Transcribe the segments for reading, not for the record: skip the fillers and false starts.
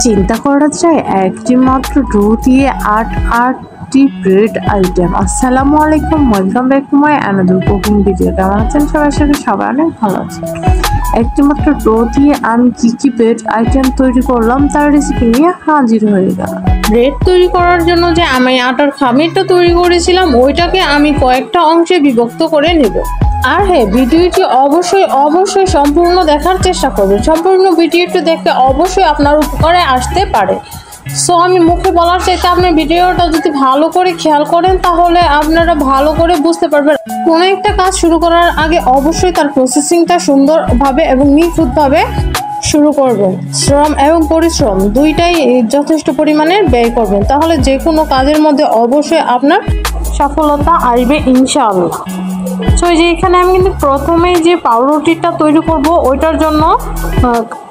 চিন্তা করা যায় একটি মাত্র ডো দিয়ে 8টি ব্রেড আইটেম। আসসালামু আলাইকুম, welcome back to my another cooking video. কেমন আছেন সবাই? সবাই অনেক ভালো আছে। একটি মাত্র ডো দিয়ে আমি কি ব্রেড আইটেম তৈরি করলাম তার রেসিপি নিয়ে হাজির হয়ে গেলাম। ব্রেড তৈরি করার জন্য যে আমি আটার খামিরটা তৈরি করেছিলাম ওইটাকে আমি কয়েকটা অংশে বিভক্ত করে নেব। আর হ্যাঁ, ভিডিওটি অবশ্যই সম্পূর্ণ দেখার চেষ্টা করবেন। সম্পূর্ণ ভিডিওটি দেখতে অবশ্যই আপনার উপকারে আসতে পারে। সো আমি মুখে বলার চাইতে আপনি ভিডিওটা যদি ভালো করে খেয়াল করেন তাহলে আপনারা ভালো করে বুঝতে পারবেন। কোনো একটা কাজ শুরু করার আগে অবশ্যই তার প্রসেসিংটা সুন্দরভাবে এবং নিখুঁতভাবে শুরু করবেন। শ্রম এবং পরিশ্রম দুইটাই যথেষ্ট পরিমাণে ব্যয় করবেন, তাহলে যে কোনো কাজের মধ্যে অবশ্যই আপনার সফলতা আসবে ইনশাআল্লাহ। সো এই যে এখানে আমি কিন্তু প্রথমেই যে পাউরুটিটা তৈরি করব ওইটার জন্য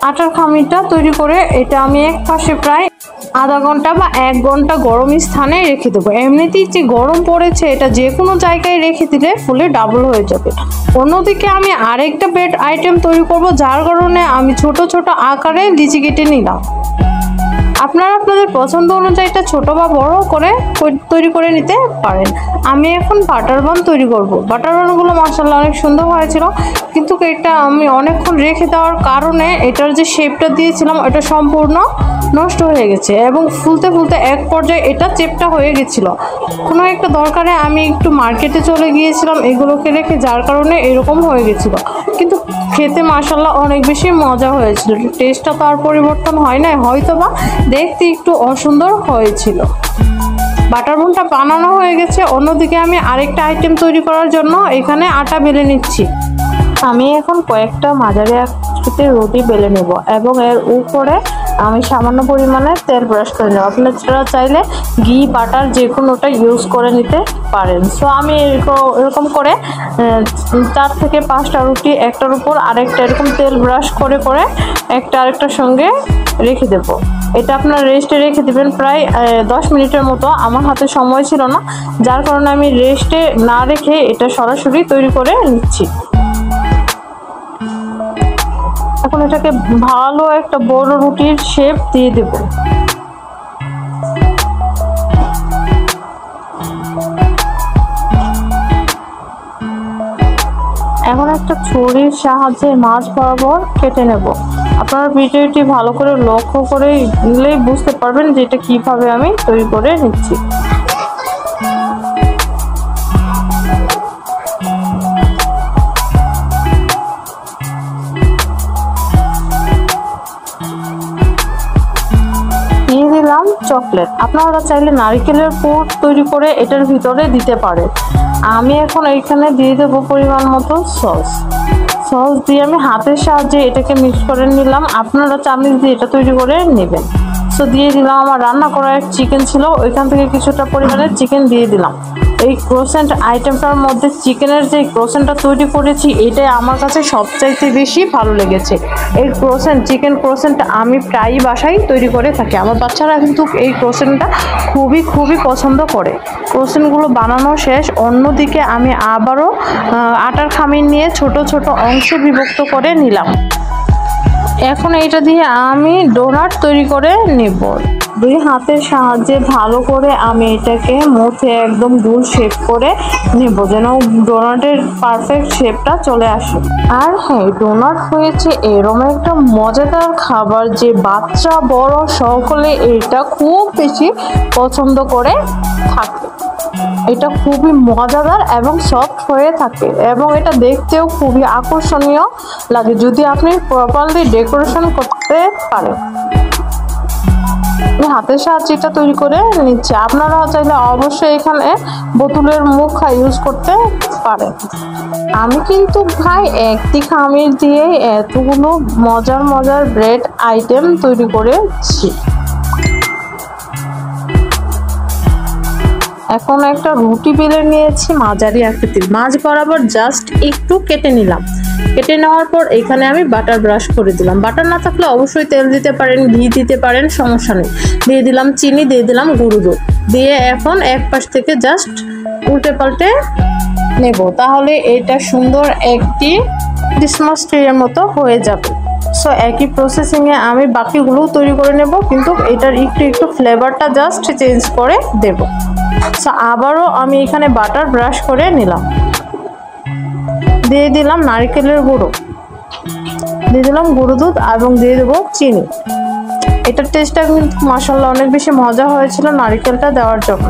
আটার খামিরটা তৈরি করে এটা আমি এক পাশে প্রায় আধা ঘন্টা বা 1 ঘন্টা গরম স্থানে রেখে দেবো। এমনিতেই যে গরম পড়েছে এটা যে কোনো জায়গায় রেখে দিলে ফুলে ডাবল হয়ে যাবে। অন্যদিকে আমি আরেকটা ব্রেড আইটেম তৈরি করব, যার কারণে আমি ছোট ছোট আকারে লিচি কেটে নিলাম। আপনারা আপনাদের পছন্দ অনুযায়ী এটা ছোট বা বড় করে তৈরি করে নিতে পারেন। আমি এখন বাটার বান তৈরি করব। বাটার বানগুলো মাশাআল্লাহ অনেক সুন্দর হয়েছিল, কিন্তু এটা আমি অনেকক্ষণ রেখে দেওয়ার কারণে এটার যে শেপটা দিয়েছিলাম এটা সম্পূর্ণ নষ্ট হয়ে গেছে এবং ফুলতে এক পর্যায়ে এটা চেপটা হয়ে গেছিল। কোনো একটা দরকারে আমি একটু মার্কেটে চলে গিয়েছিলাম এগুলোকে রেখে, যার কারণে এরকম হয়ে গেছিল। কিন্তু খেতে মাশাআল্লাহ অনেক বেশি মজা হয়েছিল। টেস্টটা তো আর পরিবর্তন হয় না, হয়তো বা দেখতে একটু অসুন্দর হয়েছিল। বাটার বানটা বানানো হয়ে গেছে। অন্যদিকে আমি আরেকটা আইটেম তৈরি করার জন্য এখানে আটা বেলে নিচ্ছি। আমি এখন কয়েকটা মাঝারি আকৃতির রুটি বেলে নেব এবং এর উপরে আমি সামান্য পরিমাণে তেল ব্রাশ করে নেব। আপনারা চাইলে ঘি বাটার যে কোনোটা ইউজ করে নিতে পারেন। সো আমি এরকম করে 4 থেকে 5টা রুটি একটার উপর আরেকটা এরকম তেল ব্রাশ করে একটা আরেকটার সঙ্গে রেখে দেব। এটা আপনার রেস্টে রেখে দেবেন প্রায় 10 মিনিটের মতো। আমার হাতে সময় ছিল না, যার কারণে আমি রেস্টে না রেখে এটা সরাসরি তৈরি করে নিচ্ছি। এখন এটাকে ভালো একটা বড় রুটির শেপ দিয়ে দেব। এখন একটা ছুরির সাহায্যে মাঝ বরাবর কেটে নেব। আপনারা ভিডিওটি ভালো করে লক্ষ্য করে নিলেই বুঝতে পারবেন যে এটা কিভাবে আমি তৈরি করে নিচ্ছি। চকলেট, আপনারা চাইলে নারকেলের পুর তৈরি করে এটার ভিতরে দিতে পারেন। আমি এখন এইখানে দিয়ে দেবো পরিমাণ মতো সস দিয়ে আমি হাতের সাহায্যে এটাকে মিক্স করে নিলাম। আপনারা চামচ দিয়ে এটা তৈরি করে নেবেন। সো দিয়ে দিলাম আমার রান্না করা এক চিকেন ছিল, ওইখান থেকে কিছুটা পরিমাণে চিকেন দিয়ে দিলাম। এই ক্রোসেন্ট আইটেমটার মধ্যে চিকেনের যে ক্রোসেন্টটা তৈরি করেছি এটাই আমার কাছে সবচাইতে বেশি ভালো লেগেছে। এই চিকেন ক্রোসেন্ট আমি প্রায়ই বাসায় তৈরি করে থাকি। আমার বাচ্চারা কিন্তু এই ক্রোসেন্টটা খুবই পছন্দ করে। ক্রোসেন্টগুলো বানানো শেষ। অন্যদিকে আমি আবারও আটার খামির নিয়ে ছোট অংশে বিভক্ত করে নিলাম। এখন এটা দিয়ে আমি ডোনাট তৈরি করে নেব। 2 হাতের সাহায্যে ভালো করে আমি এটাকে মুখে একদম গোল শেপ করে নেব, যেন ডোনাটের পারফেক্ট শেপটা চলে আসে। আর হ্যাঁ, ডোনাট হয়েছে এরকম একটা মজাদার খাবার যে বাচ্চা বড় সকলে এটা খুব বেশি পছন্দ করে থাকে। এটা খুবই মজাদার এবং সফট হয়ে থাকে এবং এটা দেখতেও খুবই আকর্ষণীয় লাগে যদি আপনি প্রপারলি ডেকোরেশন করতে পারেন। হাতের সাহায্যে এটা তৈরি করে নিচ্ছে। আপনারা চাইলে অবশ্যই এখানে বোতলের মুখ ইউজ করতে পারেন। আমি কিন্তু ভাই একটি খামির দিয়ে এতগুলো মজার ব্রেড আইটেম তৈরি করেছি। এখন একটা রুটি বেলে নিয়েছি মাঝারি আকৃতির, মাঝ বরাবর জাস্ট একটু কেটে নিলাম। কেটে নেওয়ার পর এখানে আমি বাটার ব্রাশ করে দিলাম। বাটার না থাকলে অবশ্যই তেল দিতে পারেন, ঘি দিতে পারেন, সমস্যা নেই। দিয়ে দিলাম চিনি, দিয়ে দিলাম গুঁড়ো দুধ দিয়ে এখন এক পাশ থেকে জাস্ট উল্টে পাল্টে নেব, তাহলে এটা সুন্দর একটি ক্রিসমাস ট্রির মতো হয়ে যাবে। সো একই প্রসেসিংয়ে আমি বাকিগুলোও তৈরি করে নেব, কিন্তু এটার একটু একটু ফ্লেভারটা জাস্ট চেঞ্জ করে দেব। সো আবারও আমি এখানে বাটার ব্রাশ করে নিলাম, দিয়ে দিলাম নারকেলের গুঁড়ো, দিয়ে দিলাম গুঁড়ো দুধ এবং দিয়ে দেবো চিনি। এটার টেস্টটা কিন্তু মাশাআল্লাহ অনেক বেশি মজা হয়েছিল নারকেলটা দেওয়ার জন্য।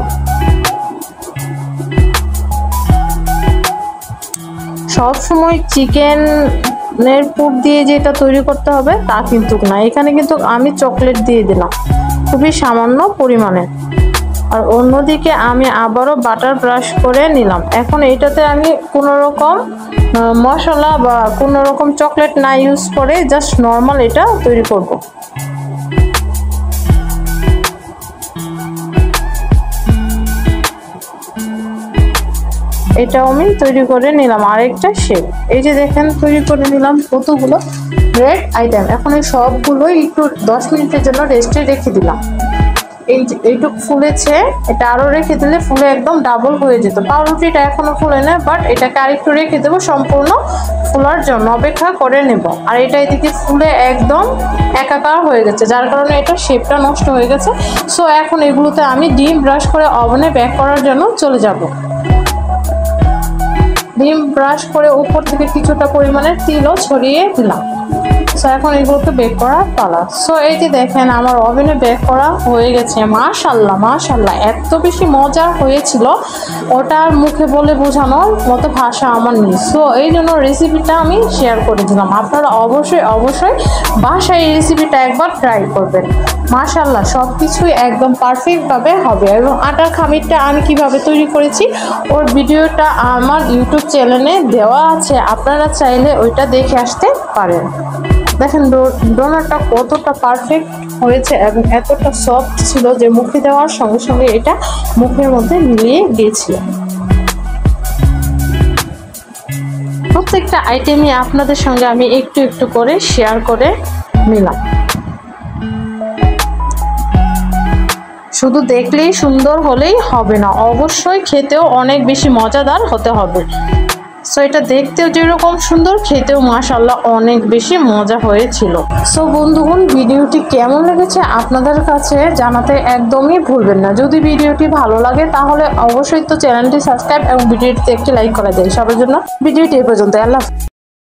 সব সময় চিকেনের পুর দিয়ে যেটা তৈরি করতে হবে তা কিন্তু না, এখানে কিন্তু আমি চকলেট দিয়ে দিলাম খুবই সামান্য পরিমাণে। আর অন্যদিকে আমি আবারও বাটার ব্রাশ করে নিলাম। এখন এটাতে আমি কোনো রকম মশলা বা কোনো রকম চকলেট না ইউজ করে জাস্ট নর্মাল এটা তৈরি করব। এটাও আমি তৈরি করে নিলাম আরেকটা শেপ। এই যে দেখেন তৈরি করে নিলাম কতগুলো ব্রেড আইটেম। এখন এই সবগুলোই একটু 10 মিনিটের জন্য রেস্টে রেখে দিলাম। এইটুক ফুলেছে, এটা আরও রেখে দিলে ফুলে একদম ডাবল হয়ে যেত। পাউরুটিটা এখনো ফুলে না, বাট এটাকে আরেকটু রেখে দেবো সম্পূর্ণ ফুলার জন্য, অপেক্ষা করে নেব। আর এটা এদিকে ফুলে একদম একাকার হয়ে গেছে, যার কারণে এটা শেপটা নষ্ট হয়ে গেছে। সো এখন এগুলোতে আমি ডিম ব্রাশ করে ওভেনে বেক করার জন্য চলে যাব। ডিম ব্রাশ করে উপর থেকে কিছুটা পরিমাণের তিলও ছড়িয়ে দিলাম। সো এখন এগুলোকে বেক করা পালা। সো এই যে দেখেন আমার ওভেনে বেক করা হয়ে গেছে। মাশাআল্লাহ মাশাআল্লাহ এত বেশি মজা হয়েছিল, ওটার মুখে বলে বোঝানোর মতো ভাষা আমার নেই। সো এই জন্য রেসিপিটা আমি শেয়ার করে দিলাম। আপনারা অবশ্যই অবশ্যই বাসায় এই রেসিপিটা একবার ট্রাই করবেন। মাশাআল্লাহ সব কিছুই একদম পারফেক্টভাবে হবে। এবং আটার খামিরটা আমি কিভাবে তৈরি করেছি ওর ভিডিওটা আমার ইউটিউব চ্যানেলে দেওয়া আছে, আপনারা চাইলে ওইটা দেখে আসতে পারেন। দেখেন ডোনাটটা কতটা পারফেক্ট হয়েছে এবং এতটা সফট ছিল যে মুখে দেওয়ার সঙ্গে সঙ্গে এটা মুখের মধ্যে মিলিয়ে গিয়েছিল। প্রত্যেকটা আইটেমই আপনাদের সঙ্গে আমি একটু একটু করে শেয়ার করে নিলাম। শুধু দেখলেই সুন্দর হলেই হবে না, অবশ্যই খেতেও অনেক বেশি মজাদার হতে হবে। সো এটা দেখতেও যেরকম সুন্দর, খেতেও মাশাআল্লাহ অনেক বেশি মজা হয়েছিল। সো বন্ধুগণ ভিডিওটি কেমন লেগেছে আপনাদের কাছে জানাতে একদমই ভুলবেন না। যদি ভিডিওটি ভালো লাগে তাহলে অবশ্যই তো চ্যানেলটি সাবস্ক্রাইব এবং ভিডিওটিতে একটি লাইক করে দেয়। সবার জন্য ভিডিওটি এই পর্যন্ত। আল্লাহ।